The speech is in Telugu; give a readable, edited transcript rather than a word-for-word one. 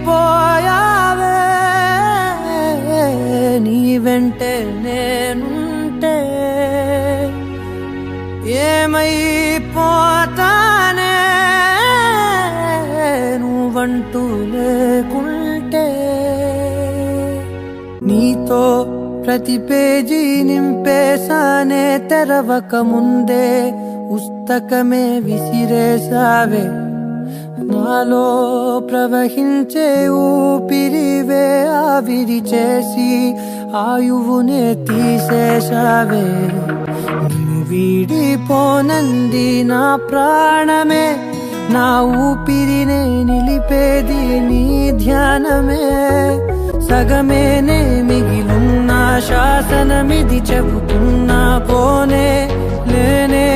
ఏమైపోయావే నీ వెంటే నేనుంటే ఏమైపోతానే నువ్వంటూ లేకుంటే నీతో ప్రతి పేజీ నింపేసానే తెరవక ముందే పుస్తకమే విసిరేసావే నాలో ప్రవహించే ఊపిరివే ఆవిరి చేసి ఆయువునే తీసేశావే నిన్ను వీడిపోనంది నా ప్రాణమే నా ఊపిరినే నిలిపేది నీ ధ్యానమే సగమేనే మిగిలున్న శాసనమిది చెబుతున్నా పోనే లేనే